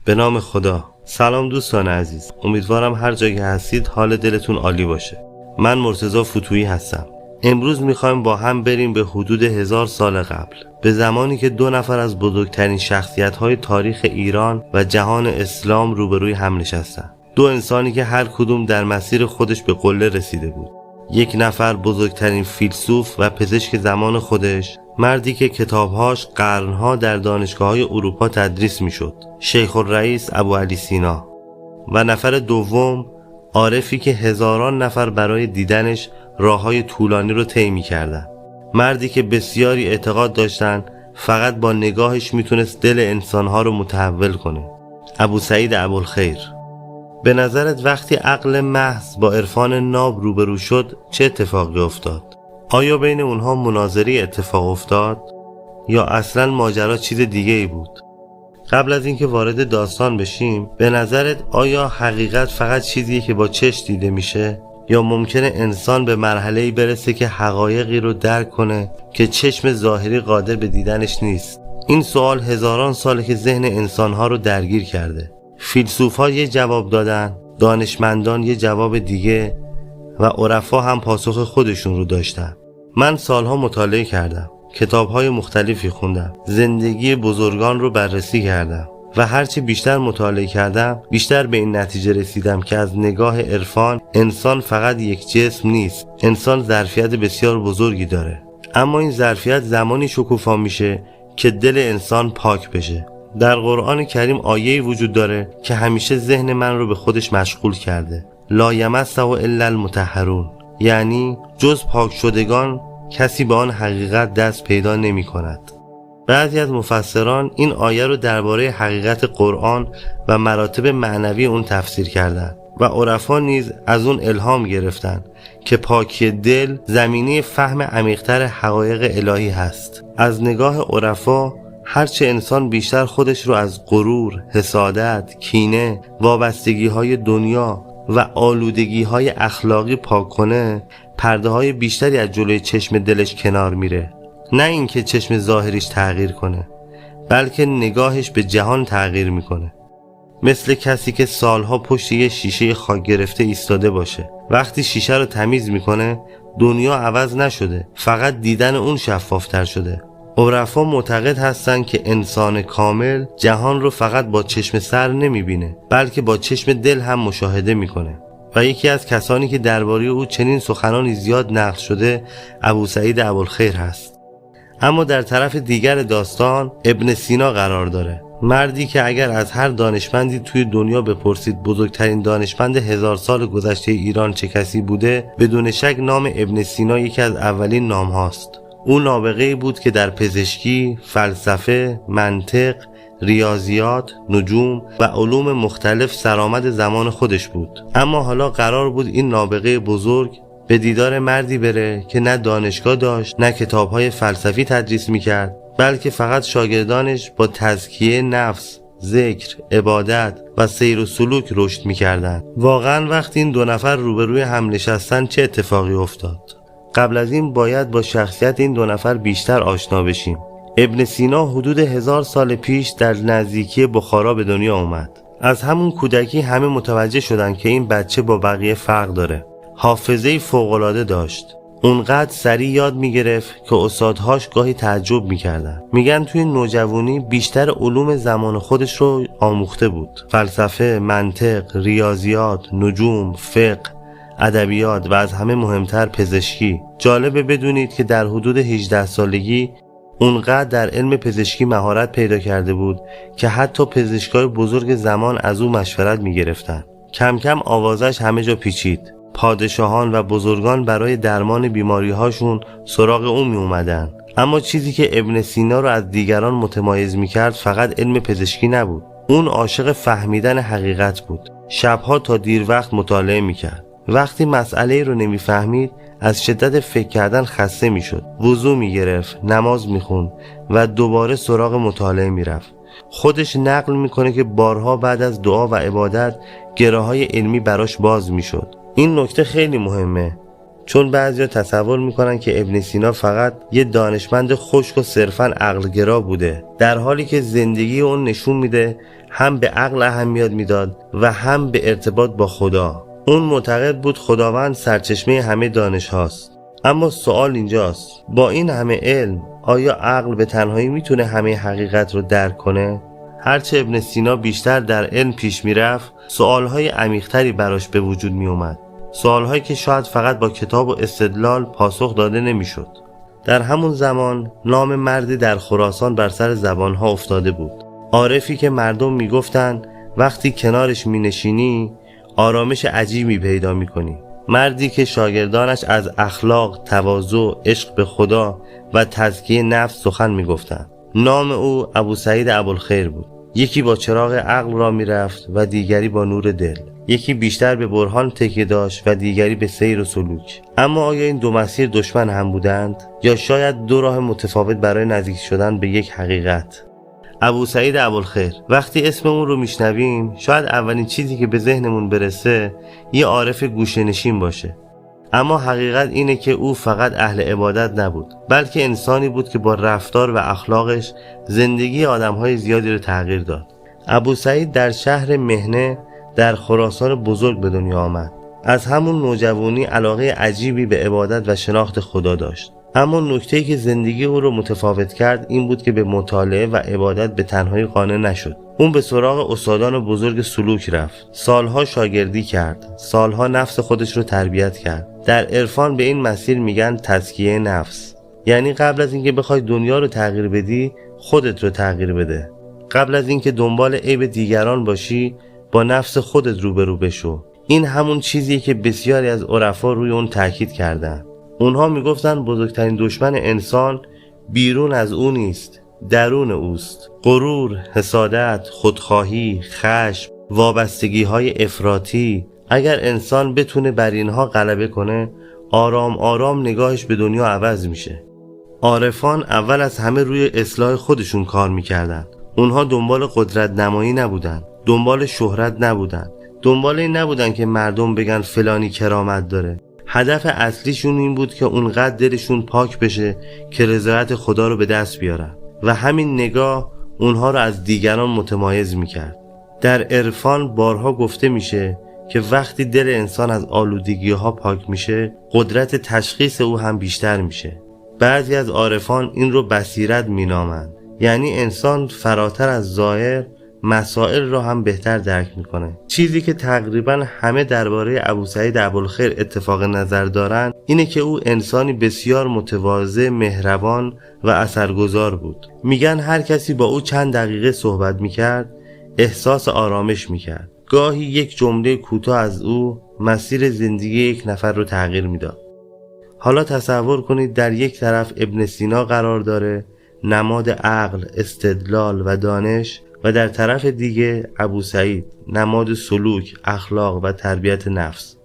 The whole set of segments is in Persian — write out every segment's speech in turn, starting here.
به نام خدا. سلام دوستان عزیز، امیدوارم هر جایی که هستید حال دلتون عالی باشه. من مرتضی فتویی هستم. امروز میخوایم با هم بریم به حدود 1000 سال قبل، به زمانی که 2 نفر از بزرگترین شخصیت‌های تاریخ ایران و جهان اسلام روبروی هم نشستن. 2 انسانی که هر کدوم در مسیر خودش به قله رسیده بود. یک نفر بزرگترین فیلسوف و پزشک زمان خودش، مردی که کتابهاش قرنها در دانشگاه‌های اروپا تدریس میشد، شیخ الرئیس ابوعلی سینا. و نفر دوم، عارفی که هزاران نفر برای دیدنش راههای طولانی رو طی می‌کردند. مردی که بسیاری اعتقاد داشتن فقط با نگاهش میتونست دل انسانها رو متحول کنه، ابوسعید ابوالخیر. به نظرت وقتی عقل محض با عرفان ناب روبرو شد چه اتفاقی افتاد؟ آیا بین اونها مناظری اتفاق افتاد؟ یا اصلا ماجرا چیز دیگه ای بود؟ قبل از اینکه وارد داستان بشیم، به نظرت آیا حقیقت فقط چیزیه که با چشم دیده میشه؟ یا ممکنه انسان به مرحله‌ای برسه که حقایقی رو درک کنه که چشم ظاهری قادر به دیدنش نیست؟ این سوال هزاران ساله که ذهن انسانها رو درگیر کرده. فیلسوف‌ها یه جواب دادن، دانشمندان یه جواب دیگه و عرفا هم پاسخ خودشون رو داشتن. من سالها مطالعه کردم، کتاب‌های مختلفی خوندم، زندگی بزرگان رو بررسی کردم و هرچی بیشتر مطالعه کردم بیشتر به این نتیجه رسیدم که از نگاه عرفان انسان فقط یک جسم نیست، انسان ظرفیت بسیار بزرگی داره. اما این ظرفیت زمانی شکوفا میشه که دل انسان پاک بشه. در قرآن کریم آیه‌ای وجود داره که همیشه ذهن من رو به خودش مشغول کرده: لا یمسه الا المطهرون، یعنی جز پاک شدگان کسی به آن حقیقت دست پیدا نمی کند. بعضی از مفسران این آیه رو درباره حقیقت قرآن و مراتب معنوی اون تفسیر کردند و عرفا نیز از اون الهام گرفتن که پاکی دل زمینه فهم عمیق‌تر حقایق الهی هست. از نگاه عرفا هرچه انسان بیشتر خودش رو از غرور، حسادت، کینه، وابستگی‌های دنیا و آلودگی‌های اخلاقی پاک کنه، پرده‌های بیشتری از جلوی چشم دلش کنار میره. نه اینکه چشم ظاهریش تغییر کنه، بلکه نگاهش به جهان تغییر میکنه. مثل کسی که سالها پشت یه شیشه خاک گرفته ایستاده باشه. وقتی شیشه رو تمیز میکنه، دنیا عوض نشده، فقط دیدن اون شفافتر شده. عرفا معتقد هستن که انسان کامل جهان رو فقط با چشم سر نمیبینه، بلکه با چشم دل هم مشاهده میکنه. و یکی از کسانی که درباره او چنین سخنانی زیاد نقل شده ابوسعید ابوالخیر هست. اما در طرف دیگر داستان ابن سینا قرار داره، مردی که اگر از هر دانشمندی توی دنیا بپرسید بزرگترین دانشمند 1000 سال گذشته ایران چه کسی بوده، بدون شک نام ابن سینا یکی از اولین نام هاست. او نابغه‌ای بود که در پزشکی، فلسفه، منطق، ریاضیات، نجوم و علوم مختلف سرآمد زمان خودش بود. اما حالا قرار بود این نابغه بزرگ به دیدار مردی بره که نه دانشگاه داشت، نه کتاب‌های فلسفی تدریس می‌کرد، بلکه فقط شاگردانش با تزکیه نفس، ذکر، عبادت و سیر و سلوک رشد می‌کردند. واقعاً وقتی این 2 نفر روبروی هم نشستن چه اتفاقی افتاد؟ قبل از این باید با شخصیت این 2 نفر بیشتر آشنا بشیم. ابن سینا حدود 1000 سال پیش در نزدیکی بخارا به دنیا اومد. از همون کودکی همه متوجه شدن که این بچه با بقیه فرق داره. حافظه فوق‌العاده داشت. اونقدر سریع یاد میگرفت که استادهاش گاهی تعجب میکردن. میگن توی نوجوانی بیشتر علوم زمان خودش رو آموخته بود: فلسفه، منطق، ریاضیات، نجوم، فقه، ادبیات و از همه مهمتر پزشکی. جالبه بدونید که در حدود 18 سالگی اونقدر در علم پزشکی مهارت پیدا کرده بود که حتی پزشکای بزرگ زمان از او مشورت میگرفتن. کم کم آوازش همه جا پیچید. پادشاهان و بزرگان برای درمان بیماری‌هاشون سراغ او می اومدن. اما چیزی که ابن سینا رو از دیگران متمایز می‌کرد فقط علم پزشکی نبود. اون عاشق فهمیدن حقیقت بود. شبها تا دیر وقت مطالعه می‌کرد. وقتی مسئله رو نمی‌فهمید از شدت فکر کردن خسته می‌شد. وضو می‌گرفت، نماز می‌خوند و دوباره سراغ مطالعه می‌رفت. خودش نقل می‌کنه که بارها بعد از دعا و عبادت گره‌های علمی براش باز می‌شد. این نکته خیلی مهمه. چون بعضیا تصور میکنن که ابن سینا فقط یه دانشمند خشک و صرفاً عقلگرا بوده، در حالی که زندگی اون نشون میده هم به عقل اهمیت میداد و هم به ارتباط با خدا. اون معتقد بود خداوند سرچشمه همه دانش هاست. اما سوال اینجاست، با این همه علم آیا عقل به تنهایی میتونه همه حقیقت رو درک کنه؟ هرچه ابن سینا بیشتر در علم پیش میرفت، سوالهای عمیق‌تری براش به وجود می اومد. سوالهایی که شاید فقط با کتاب و استدلال پاسخ داده نمیشد. در همون زمان نام مردی در خراسان بر سر زبانها افتاده بود. عارفی که مردم میگفتن وقتی کنارش مینشینی آرامش عجیبی پیدا میکنی. مردی که شاگردانش از اخلاق، تواضع، عشق به خدا و تزکیه نفس سخن میگفتند. نام او ابو سعید ابوالخیر بود. یکی با چراغ عقل را میرفت و دیگری با نور دل. یکی بیشتر به برهان تکیه داشت و دیگری به سیر و سلوک. اما آیا این دو مسیر دشمن هم بودند یا شاید دو راه متفاوت برای نزدیک شدن به یک حقیقت؟ ابو سعید ابوالخیر، وقتی اسم اون رو میشنویم شاید اولین چیزی که به ذهنمون برسه یه عارف گوشه‌نشین باشه. اما حقیقت اینه که او فقط اهل عبادت نبود، بلکه انسانی بود که با رفتار و اخلاقش زندگی آدمهای زیادی رو تغییر داد. ابو سعید در شهر مهنه در خراسان بزرگ به دنیا آمد. از همون نوجوانی علاقه عجیبی به عبادت و شناخت خدا داشت. اما نکته‌ای که زندگی او رو متفاوت کرد این بود که به مطالعه و عبادت به تنهایی قانع نشد. اون به سراغ استادان بزرگ سلوک رفت. سالها شاگردی کرد. سالها نفس خودش رو تربیت کرد. در عرفان به این مسیر میگن تزکیه نفس. یعنی قبل از اینکه بخوای دنیا رو تغییر بدی، خودت رو تغییر بده. قبل از اینکه دنبال عیب دیگران باشی، با نفس خودت روبرو بشو. این همون چیزیه که بسیاری از عرفا روی اون تاکید کردن. اونها میگفتن بزرگترین دشمن انسان بیرون از او نیست، درون اوست. غرور، حسادت، خودخواهی، خشم، وابستگی‌های افراطی. اگر انسان بتونه بر اینها غلبه کنه، آرام آرام نگاهش به دنیا عوض میشه. عارفان اول از همه روی اصلاح خودشون کار میکردن. اونها دنبال قدرت نمایی نبودن، دنبال شهرت نبودن، دنبال این نبودن که مردم بگن فلانی کرامت داره. هدف اصلیشون این بود که اونقدر دلشون پاک بشه که رضایت خدا رو به دست بیارن و همین نگاه اونها رو از دیگران متمایز میکرد. در عرفان بارها گفته میشه که وقتی دل انسان از آلودگی‌ها پاک میشه، قدرت تشخیص او هم بیشتر میشه. بعضی از عارفان این رو بصیرت مینامند، یعنی انسان فراتر از ظاهر مسائل رو هم بهتر درک میکنه. چیزی که تقریبا همه درباره ابو سعید ابوالخیر اتفاق نظر دارن اینه که او انسانی بسیار متواضع، مهربان و اثرگذار بود. میگن هر کسی با او چند دقیقه صحبت میکرد احساس آرامش میکرد. گاهی یک جمله کوتاه از او مسیر زندگی یک نفر رو تغییر میداد. حالا تصور کنید در یک طرف ابن سینا قرار داره، نماد عقل، استدلال و دانش، و در طرف دیگه ابو سعید، نماد سلوک، اخلاق و تربیت نفس.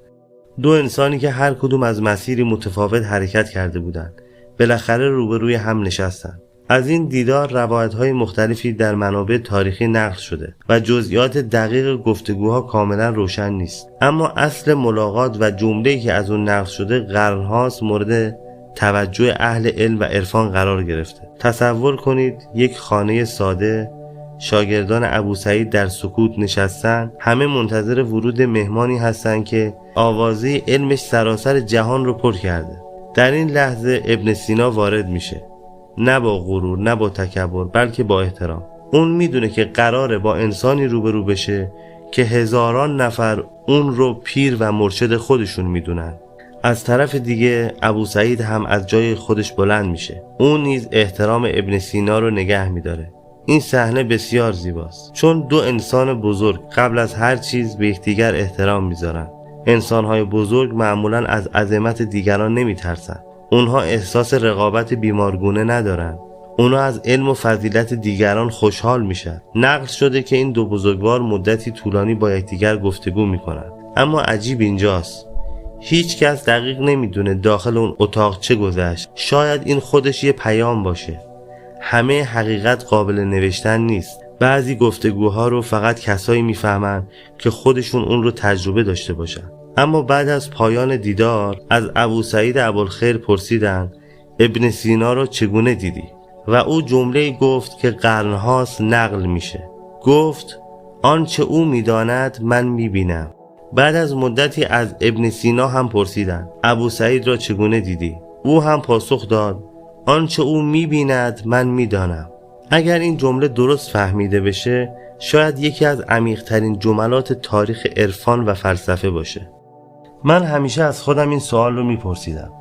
دو انسانی که هر کدوم از مسیری متفاوت حرکت کرده بودند، بالاخره روبروی هم نشستن. از این دیدار روایت‌های مختلفی در منابع تاریخی نقل شده و جزئیات دقیق گفتگوها کاملا روشن نیست. اما اصل ملاقات و جمله‌ای که از اون نقل شده قرن‌هاست مورد توجه اهل علم و عرفان قرار گرفته. تصور کنید یک خانه ساده، شاگردان ابو سعید در سکوت نشستن، همه منتظر ورود مهمانی هستن که آوازه علمش سراسر جهان رو پر کرده. در این لحظه ابن سینا وارد میشه، نه با غرور، نه با تکبر، بلکه با احترام. اون میدونه که قراره با انسانی روبرو بشه که هزاران نفر اون رو پیر و مرشد خودشون میدونن. از طرف دیگه ابو سعید هم از جای خودش بلند میشه. اون نیز احترام ابن سینا رو نگه میداره. این صحنه بسیار زیباست، چون دو انسان بزرگ قبل از هر چیز به یکدیگر احترام میذارن. انسان‌های بزرگ معمولاً از عظمت دیگران نمیترسن. اونها احساس رقابت بیمارگونه ندارن. اونها از علم و فضیلت دیگران خوشحال میشن. نقل شده که این دو بزرگوار مدتی طولانی با یکدیگر گفتگو میکنن. اما عجیب اینجاست، هیچ کس دقیق نمیدونه داخل اون اتاق چه گذشت. شاید این خودش یه پیام باشه. همه حقیقت قابل نوشتن نیست. بعضی گفتگوها رو فقط کسایی میفهمن که خودشون اون رو تجربه داشته باشن. اما بعد از پایان دیدار از ابو سعید ابوالخیر پرسیدند ابن سینا را چگونه دیدی؟ و او جمله گفت که قرنهاست نقل میشه. گفت آنچه او میداند من میبینم. بعد از مدتی از ابن سینا هم پرسیدند ابو سعید را چگونه دیدی؟ او هم پاسخ داد آنچه او میبیند من میدانم. اگر این جمله درست فهمیده بشه شاید یکی از عمیق‌ترین جملات تاریخ عرفان و فلسفه باشه. من همیشه از خودم این سوال رو میپرسیدم: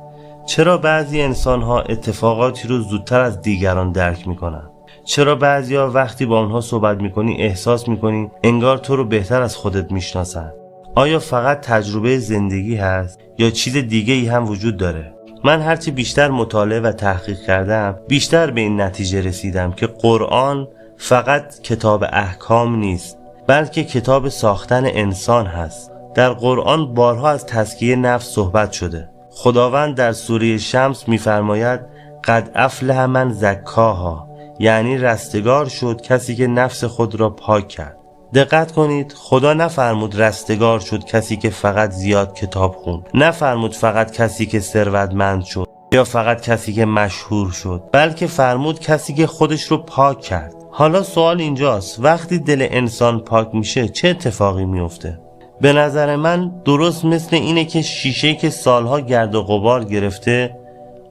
چرا بعضی انسان‌ها اتفاقاتی رو زودتر از دیگران درک میکنن؟ چرا بعضیا وقتی با اونها صحبت میکنی احساس میکنی انگار تو رو بهتر از خودت میشناسن؟ آیا فقط تجربه زندگی هست یا چیز دیگه ای هم وجود داره؟ من هرچی بیشتر مطالعه و تحقیق کردم بیشتر به این نتیجه رسیدم که قرآن فقط کتاب احکام نیست، بلکه کتاب ساختن انسان هست. در قرآن بارها از تزکیه نفس صحبت شده. خداوند در سوره شمس می‌فرماید قد افلح من زکاها، یعنی رستگار شد کسی که نفس خود را پاک کرد. دقت کنید، خدا نفرمود رستگار شد کسی که فقط زیاد کتاب خوند، نفرمود فقط کسی که ثروتمند شد یا فقط کسی که مشهور شد، بلکه فرمود کسی که خودش رو پاک کرد. حالا سوال اینجاست، وقتی دل انسان پاک میشه چه اتفاقی میفته؟ به نظر من درست مثل اینه که شیشه که سالها گرد و غبار گرفته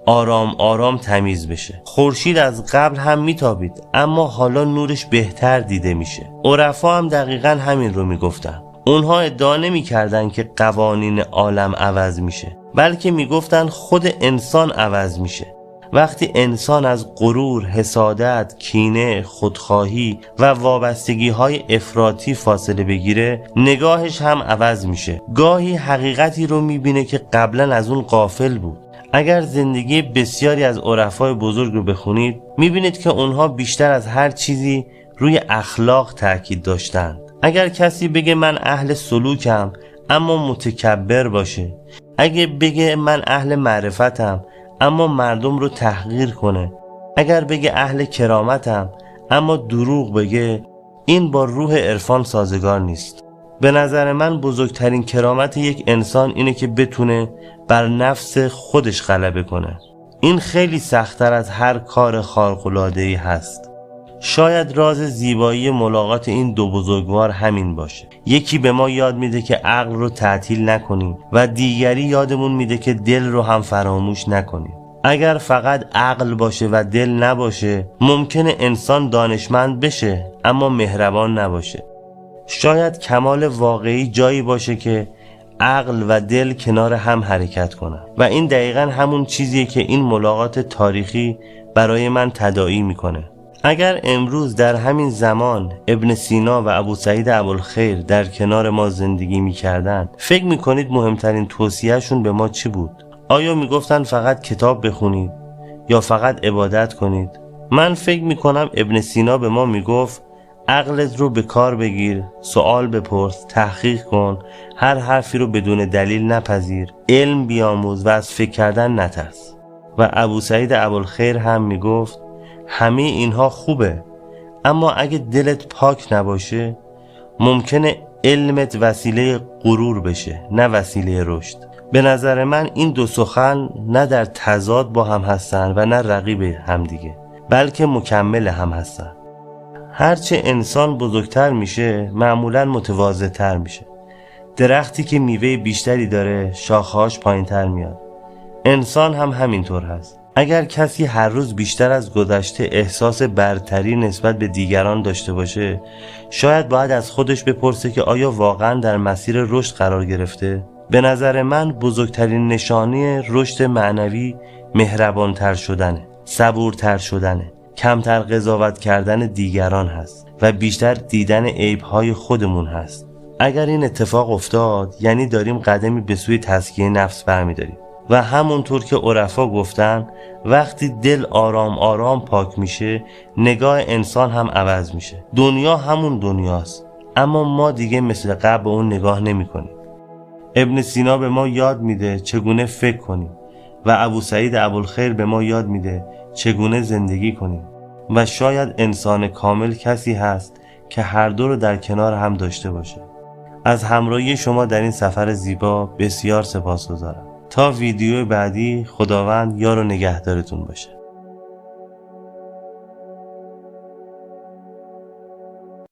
آرام آرام تمیز بشه. خورشید از قبل هم میتابید اما حالا نورش بهتر دیده میشه. عرفا هم دقیقاً همین رو میگفتن. اونها ادعا نمیکردن که قوانین عالم عوض میشه، بلکه میگفتن خود انسان عوض میشه. وقتی انسان از غرور، حسادت، کینه، خودخواهی و وابستگی‌های افراطی فاصله بگیره، نگاهش هم عوض میشه. گاهی حقیقتی رو میبینه که قبلا از اون غافل بود. اگر زندگی بسیاری از عرفای بزرگ رو بخونید میبینید که اونها بیشتر از هر چیزی روی اخلاق تاکید داشتند. اگر کسی بگه من اهل سلوکم اما متکبر باشه، اگه بگه من اهل معرفتم اما مردم رو تحقیر کنه، اگر بگه اهل کرامتم اما دروغ بگه، این با روح عرفان سازگار نیست. به نظر من بزرگترین کرامت یک انسان اینه که بتونه بر نفس خودش غلبه کنه. این خیلی سخت‌تر از هر کار خارق‌العاده‌ای هست. شاید راز زیبایی ملاقات این دو بزرگوار همین باشه. یکی به ما یاد میده که عقل رو تعطیل نکنیم و دیگری یادمون میده که دل رو هم فراموش نکنیم. اگر فقط عقل باشه و دل نباشه ممکنه انسان دانشمند بشه اما مهربان نباشه. شاید کمال واقعی جایی باشه که عقل و دل کنار هم حرکت کنن و این دقیقاً همون چیزیه که این ملاقات تاریخی برای من تداعی میکنه. اگر امروز در همین زمان ابن سینا و ابو سعید ابوالخیر در کنار ما زندگی میکردن، فکر میکنید مهمترین توصیهشون به ما چی بود؟ آیا میگفتن فقط کتاب بخونید یا فقط عبادت کنید؟ من فکر میکنم ابن سینا به ما میگفت عقلت رو به کار بگیر، سوال بپرس، تحقیق کن، هر حرفی رو بدون دلیل نپذیر، علم بیاموز و از فکر کردن نترس. و ابو سعید ابوالخیر هم میگفت همه اینها خوبه اما اگه دلت پاک نباشه ممکنه علمت وسیله غرور بشه نه وسیله رشد. به نظر من این دو سخن نه در تضاد با هم هستن و نه رقیب هم دیگه، بلکه مکمل هم هستن. هرچه انسان بزرگتر میشه معمولاً متواضع‌تر میشه. درختی که میوه بیشتری داره شاخه‌هاش پایین‌تر میاد. انسان هم همینطور هست. اگر کسی هر روز بیشتر از گذشته احساس برتری نسبت به دیگران داشته باشه، شاید باید از خودش بپرسه که آیا واقعاً در مسیر رشد قرار گرفته؟ به نظر من بزرگترین نشانه رشد معنوی مهربان‌تر شدنه، صبورتر شدنه، کمتر قضاوت کردن دیگران هست و بیشتر دیدن عیب‌های خودمون هست. اگر این اتفاق افتاد یعنی داریم قدمی به سوی تزکیه نفس برمی‌داریم و همونطور که عرفا گفتن وقتی دل آرام آرام پاک میشه نگاه انسان هم عوض میشه. دنیا همون دنیاست اما ما دیگه مثل قبل به اون نگاه نمی کنیم. ابن سینا به ما یاد میده چگونه فکر کنیم و ابو سعید ابوالخیر به ما یاد میده چگونه زندگی کنیم و شاید انسان کامل کسی هست که هر دو رو در کنار هم داشته باشه. از همراهی شما در این سفر زیبا بسیار سپاسگزارم. تا ویدیو بعدی، خداوند یار و نگهدارتون باشه.